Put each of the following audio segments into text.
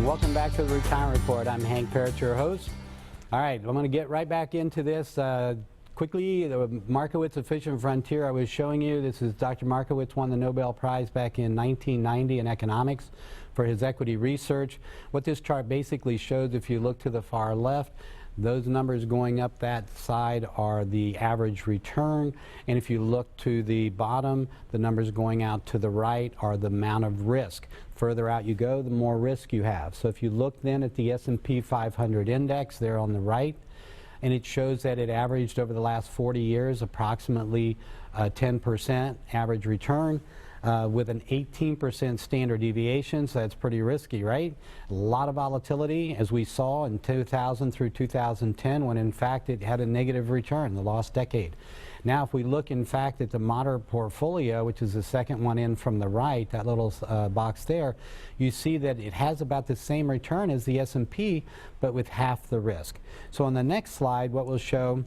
and welcome back to the Retirement Report. I'm Hank Parrott, your host. All right, I'm going to get right back into this quickly. The Markowitz Efficient Frontier I was showing you. This is Dr. Markowitz won the Nobel Prize back in 1990 in economics for his equity research. What this chart basically shows, if you look to the far left, those numbers going up that side are the average return, and if you look to the bottom, the numbers going out to the right are the amount of risk. Further out you go, the more risk you have. So if you look then at the S&P 500 index there on the right, and it shows that it averaged over the last 40 years approximately 10% average return. With an 18% standard deviation, so that's pretty risky, right? A lot of volatility, as we saw in 2000 through 2010, when in fact it had a negative return, the lost decade. Now, if we look in fact at the moderate portfolio, which is the second one in from the right, that little box there, you see that it has about the same return as the S&P, but with half the risk. So on the next slide, what we'll show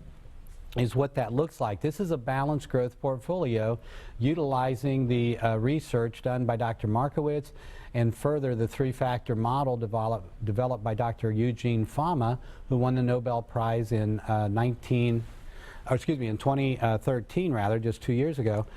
is what that looks like. This is a balanced growth portfolio utilizing the research done by Dr. Markowitz and further the three-factor model developed by Dr. Eugene Fama, who won the Nobel Prize in 2013 rather, just 2 years ago.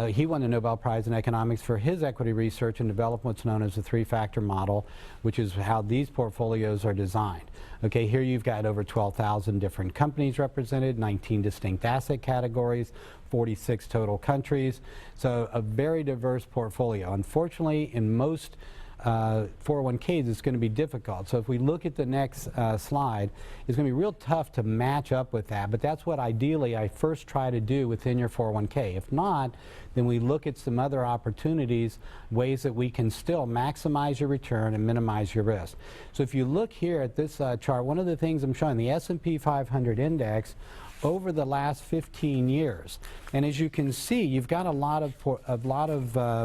He won the Nobel Prize in economics for his equity research and developed what's known as the three-factor model, which is how these portfolios are designed. Okay, here you've got over 12,000 different companies represented, 19 distinct asset categories, 46 total countries. So a very diverse portfolio. Unfortunately, in most 401ks, it's going to be difficult. So if we look at the next slide, it's going to be real tough to match up with that, but that's what ideally I first try to do within your 401k. If not, then we look at some other opportunities, ways that we can still maximize your return and minimize your risk. So if you look here at this chart, one of the things I'm showing, the S&P 500 index over the last 15 years. And as you can see, you've got a lot of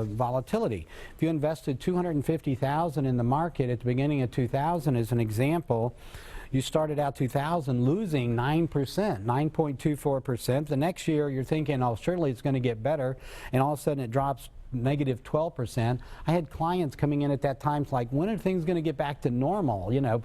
volatility. If you invested $250,000 in the market at the beginning of 2000 as an example, you started out 2000 losing 9%, 9.24%. The next year you're thinking, oh, surely it's going to get better, and all of a sudden it drops negative 12%. I had clients coming in at that time like, when are things going to get back to normal? You know,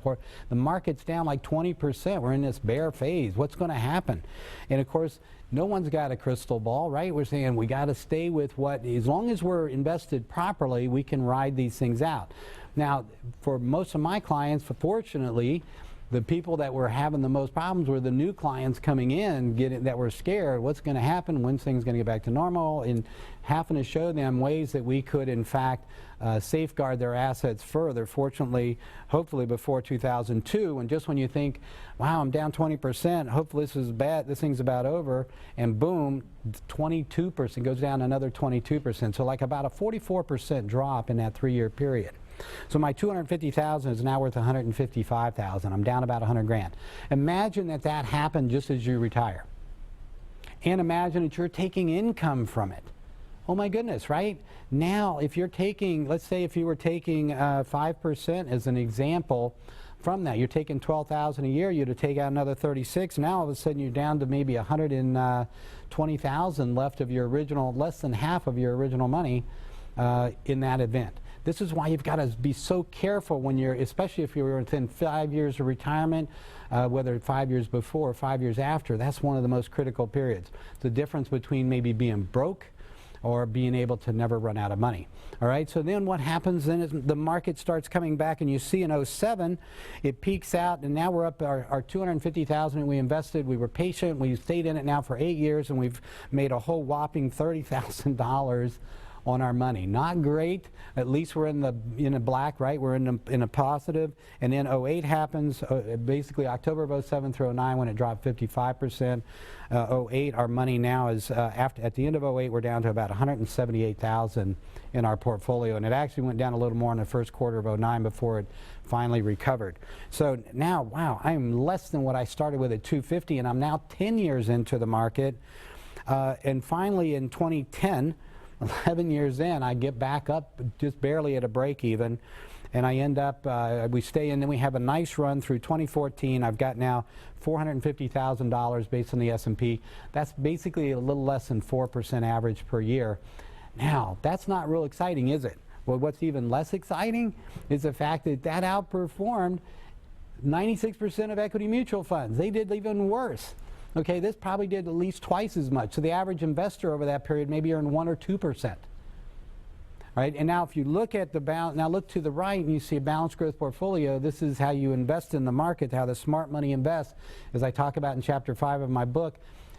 the market's down like 20%. We're in this bear phase. What's going to happen? And of course, no one's got a crystal ball, right? We're saying we got to stay with what, as long as we're invested properly, we can ride these things out. Now, for most of my clients, fortunately, the people that were having the most problems were the new clients coming in that were scared. What's going to happen? When's things going to get back to normal? And having to show them ways that we could, in fact, safeguard their assets further. Fortunately, hopefully before 2002, and just when you think, wow, I'm down 20%, hopefully this is bad, this thing's about over, and boom, 22% goes down another 22%. So like about a 44% drop in that 3-year period. So my $250,000 is now worth $155,000. I'm down about 100 grand. Imagine that that happened just as you retire. And imagine that you're taking income from it. Oh my goodness, right? Now, if you're taking, let's say if you were taking 5% as an example from that, you're taking $12,000 a year, you'd have taken out another 36. Now all of a sudden you're down to maybe $120,000 left of your original, less than half of your original money in that event. This is why you've got to be so careful when you're, especially if you're within 5 years of retirement, whether 5 years before or 5 years after. That's one of the most critical periods. The difference between maybe being broke or being able to never run out of money. All right, so then what happens then is the market starts coming back, and you see in 07, it peaks out, and now we're up our $250,000 we invested. We were patient. We stayed in it now for 8 years, and we've made a whole whopping $30,000 on our money. Not great. At least we're in the black, right? We're in a positive. And then 08 happens, basically October of 07 through 09 when it dropped 55%. 08, our money now is at the end of 08, we're down to about $178,000 in our portfolio, and it actually went down a little more in the first quarter of 09 before it finally recovered. So now, wow, I'm less than what I started with at 250, and I'm now 10 years into the market. And finally in 2010, 11 years in, I get back up just barely at a break even, and I end up, we stay in, then we have a nice run through 2014. I've got now $450,000 based on the S&P. That's basically a little less than 4% average per year. Now, that's not real exciting, is it? Well, what's even less exciting is the fact that that outperformed 96% of equity mutual funds. They did even worse. Okay, this probably did at least twice as much. So the average investor over that period maybe earned 1 or 2%. Right? And now if you look at the balance, now look to the right and you see a balanced growth portfolio. This is how you invest in the market, how the smart money invests, as I talk about in chapter 5 of my book.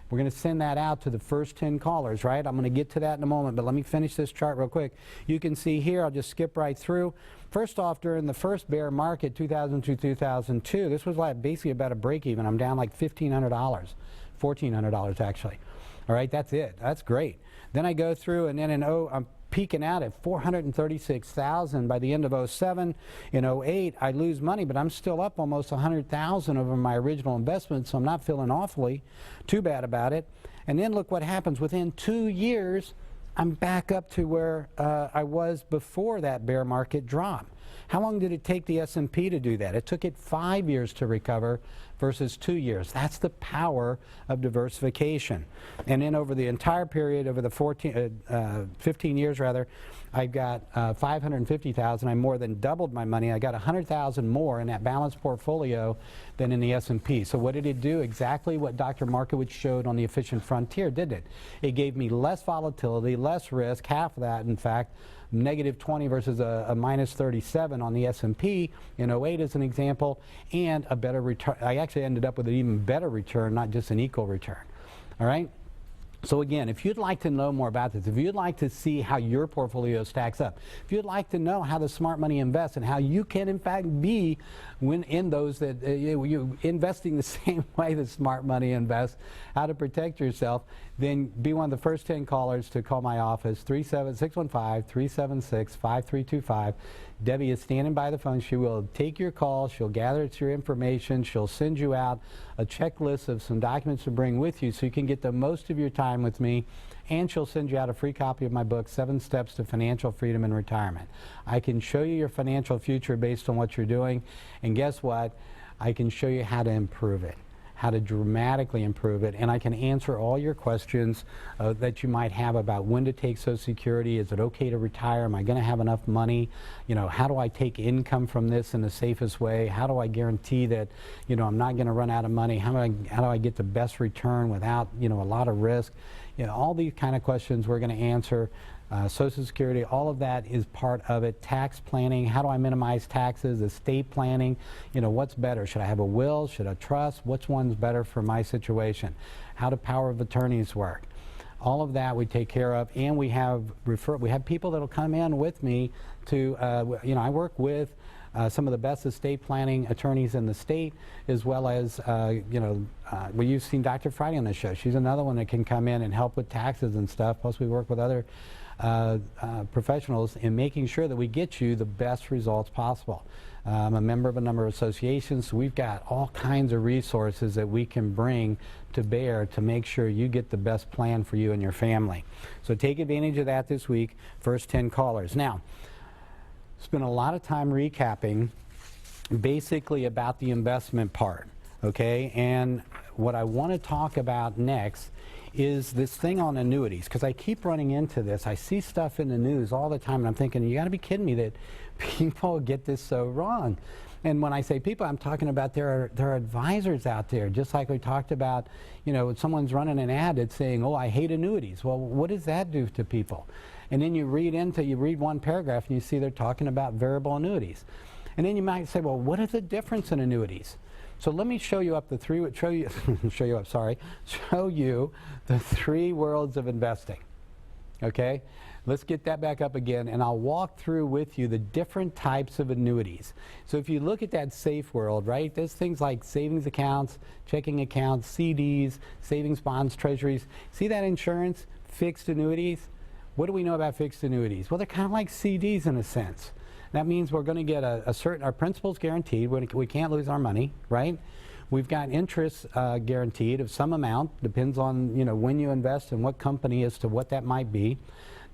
We're going to send that out to the first 10 callers, right? I'm going to get to that in a moment, but let me finish this chart real quick. You can see here, I'll just skip right through. First off, during the first bear market, 2002, this was like basically about a break even. I'm down like $1,500, $1,400 actually. All right, that's it. That's great. Then I go through, and then I'm peaking out at 436,000 by the end of 07. In 08, I lose money, but I'm still up almost 100,000 over my original investment, so I'm not feeling awfully too bad about it. And then look what happens. Within 2 years, I'm back up to where I was before that bear market drop. How long did it take the S&P to do that? It took it 5 years to recover versus 2 years. That's the power of diversification. And then over the entire period, over the 15 years rather, I got 550,000. I more than doubled my money. I got 100,000 more in that balanced portfolio than in the S&P. So what did it do? Exactly what Dr. Markowitz showed on the Efficient Frontier, didn't it? It gave me less volatility, less risk, half of that in fact, negative 20 versus a minus 37 on the S&P in 08 as an example, and a better return. I actually ended up with an even better return, not just an equal return. All right? So again, if you'd like to know more about this, if you'd like to see how your portfolio stacks up, if you'd like to know how the smart money invests and how you can in fact be in those that you investing the same way that smart money invests, how to protect yourself, then be one of the first 10 callers to call my office, 615-376-5325. Debbie is standing by the phone. She will take your call. She'll gather your information. She'll send you out a checklist of some documents to bring with you so you can get the most of your time with me. And she'll send you out a free copy of my book, 7 Steps to Financial Freedom in Retirement. I can show you your financial future based on what you're doing. And guess what? I can show you how to improve it, how to dramatically improve it, and I can answer all your questions that you might have about when to take Social Security. Is it okay to retire? Am I going to have enough money? You know, how do I take income from this in the safest way? How do I guarantee that, you know, I'm not going to run out of money? How do I get the best return without, you know, a lot of risk? You know, all these kind of questions we're going to answer. Social Security, all of that is part of it. Tax planning, how do I minimize taxes? Estate planning, you know, what's better? Should I have a will? Should I trust? Which one's better for my situation? How do power of attorneys work? All of that we take care of, and we have people that'll come in with me to, you know, I work with some of the best estate planning attorneys in the state, as well as, you know, you've seen Dr. Friday on the show. She's another one that can come in and help with taxes and stuff. Plus we work with other professionals in making sure that we get you the best results possible. I'm a member of a number of associations, so we've got all kinds of resources that we can bring to bear to make sure you get the best plan for you and your family. So take advantage of that this week, first 10 callers. Now, spent a lot of time recapping basically about the investment part, okay? And what I want to talk about next is this thing on annuities, because I keep running into this. I see stuff in the news all the time, and I'm thinking, you got to be kidding me that people get this so wrong. And when I say people, I'm talking about there are advisors out there, just like we talked about, you know, someone's running an ad that's saying, oh, I hate annuities. Well, what does that do to people? And then you read one paragraph and you see they're talking about variable annuities. And then you might say, well, what is the difference in annuities? So let me show you the three worlds of investing. Okay? Let's get that back up again, and I'll walk through with you the different types of annuities. So if you look at that safe world, right, there's things like savings accounts, checking accounts, CDs, savings bonds, treasuries. See that insurance, fixed annuities? What do we know about fixed annuities? Well, they're kind of like CDs in a sense. That means we're going to get our principal's guaranteed. We can't lose our money, right? We've got interest guaranteed of some amount. Depends on, you know, when you invest and what company as to what that might be.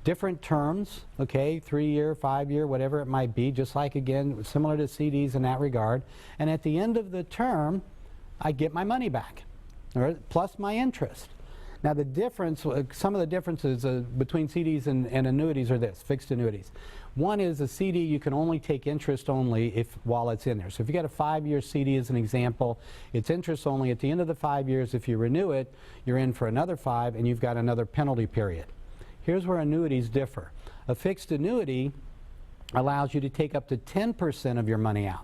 Different terms, okay, 3-year, 5-year, whatever it might be, just like, again, similar to CDs in that regard. And at the end of the term, I get my money back, all right, plus my interest. Now the difference, some of the differences between CDs and annuities are this, fixed annuities. One is a CD, you can only take interest only while it's in there. So if you got a 5-year CD as an example, it's interest only. At the end of the 5 years, if you renew it, you're in for another 5 and you've got another penalty period. Here's where annuities differ. A fixed annuity allows you to take up to 10% of your money out.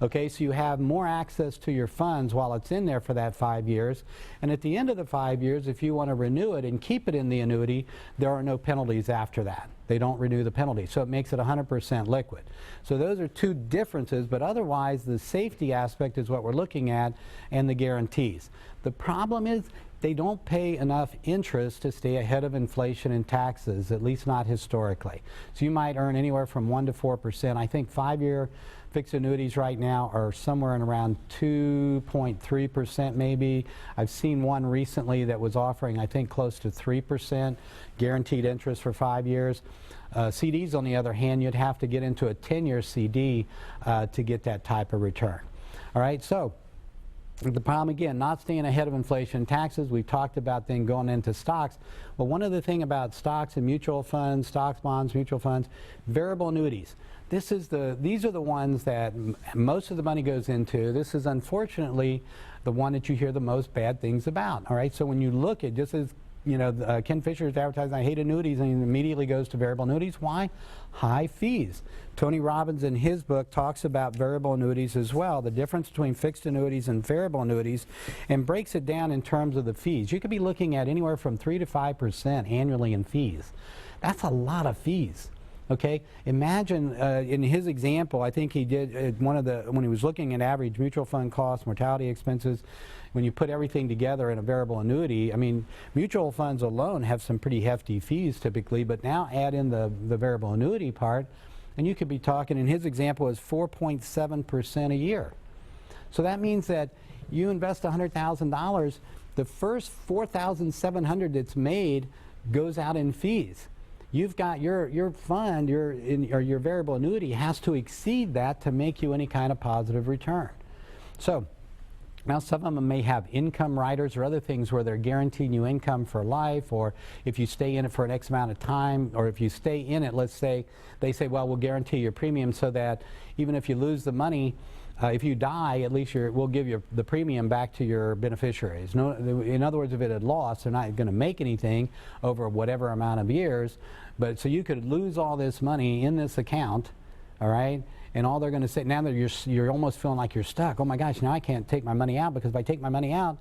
Okay, so you have more access to your funds while it's in there for that 5 years. And at the end of the 5 years, if you want to renew it and keep it in the annuity, there are no penalties after that. They don't renew the penalty. So it makes it 100% liquid. So those are two differences, but otherwise the safety aspect is what we're looking at and the guarantees. The problem is they don't pay enough interest to stay ahead of inflation and taxes, at least not historically. So you might earn anywhere from 1 to 4%. I think 5-year fixed annuities right now are somewhere in around 2.3% maybe. I've seen one recently that was offering, I think, close to 3% guaranteed interest for 5 years. CDs, on the other hand, you'd have to get into a 10-year CD to get that type of return. All right, so the problem, again, not staying ahead of inflation and taxes. We've talked about then going into stocks. Well, one other thing about stocks and mutual funds, stocks, bonds, mutual funds, variable annuities. These are the ones that most of the money goes into. This is unfortunately the one that you hear the most bad things about. All right, so when you look at, just as you know, Ken Fisher is advertising, I hate annuities, and he immediately goes to variable annuities. Why? High fees. Tony Robbins in his book talks about variable annuities as well, the difference between fixed annuities and variable annuities, and breaks it down in terms of the fees. You could be looking at anywhere from 3 to 5% annually in fees. That's a lot of fees. Okay, imagine in his example, I think he did when he was looking at average mutual fund costs, mortality expenses, when you put everything together in a variable annuity, I mean, mutual funds alone have some pretty hefty fees typically, but now add in the variable annuity part, and you could be talking, in his example, is 4.7% a year. So that means that you invest $100,000, the first $4,700 that's made goes out in fees. You've got your fund, or your variable annuity has to exceed that to make you any kind of positive return. So now some of them may have income riders or other things where they're guaranteeing you income for life, or if you stay in it for an X amount of time, or if you stay in it, let's say, they say, well, we'll guarantee your premium so that even if you lose the money, if you die, at least we'll give you the premium back to your beneficiaries. No, in other words, if it had lost, they're not going to make anything over whatever amount of years. But so you could lose all this money in this account, all right? And all they're going to say, now that you're almost feeling like you're stuck. Oh my gosh, now I can't take my money out, because if I take my money out,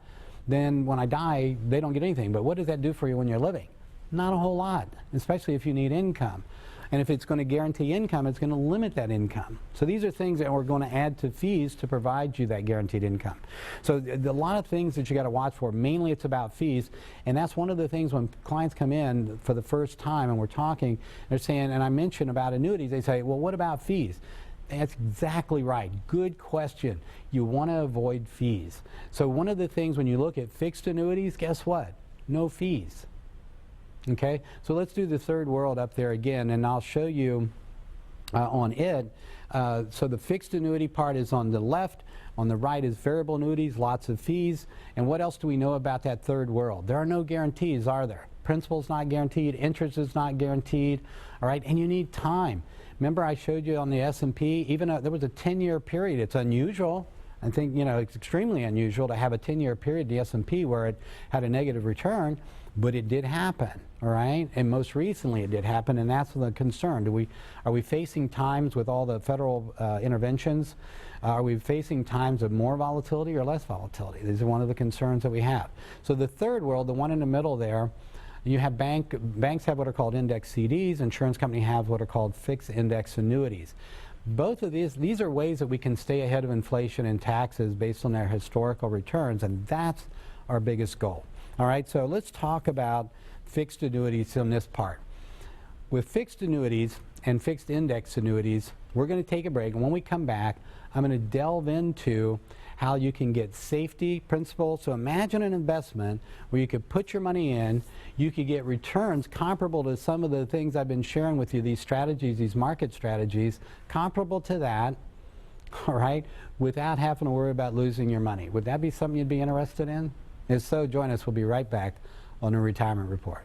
then when I die, they don't get anything. But what does that do for you when you're living? Not a whole lot, especially if you need income. And if it's going to guarantee income, it's going to limit that income. So these are things that we're going to add to fees to provide you that guaranteed income. So a lot of things that you got to watch for. Mainly it's about fees, and that's one of the things when clients come in for the first time and we're talking, they're saying, and I mentioned about annuities, they say, well, what about fees? That's exactly right. Good question. You want to avoid fees. So one of the things when you look at fixed annuities, guess what? No fees. Okay, so let's do the third world up there again, and I'll show you on it. So the fixed annuity part is on the left. On the right is variable annuities, lots of fees. And what else do we know about that third world? There are no guarantees, are there? Principal's not guaranteed, interest is not guaranteed, all right, and you need time. Remember I showed you on the S&P, even there was a 10-year period. It's unusual. I think, you know, it's extremely unusual to have a 10-year period in the S&P where it had a negative return, but it did happen, all right? And most recently it did happen, and that's the concern. Are we facing times with all the federal interventions? Are we facing times of more volatility or less volatility? These are one of the concerns that we have. So the third world, the one in the middle there, you have banks have what are called index CDs, insurance companies have what are called fixed index annuities. Both of these are ways that we can stay ahead of inflation and taxes based on their historical returns, and that's our biggest goal. All right, so let's talk about fixed annuities in this part. With fixed annuities and fixed index annuities, we're going to take a break, and when we come back, I'm going to delve into how you can get safety principles. So imagine an investment where you could put your money in, you could get returns comparable to some of the things I've been sharing with you, these strategies, these market strategies, comparable to that, all right, without having to worry about losing your money. Would that be something you'd be interested in? If so, join us. We'll be right back on a retirement report.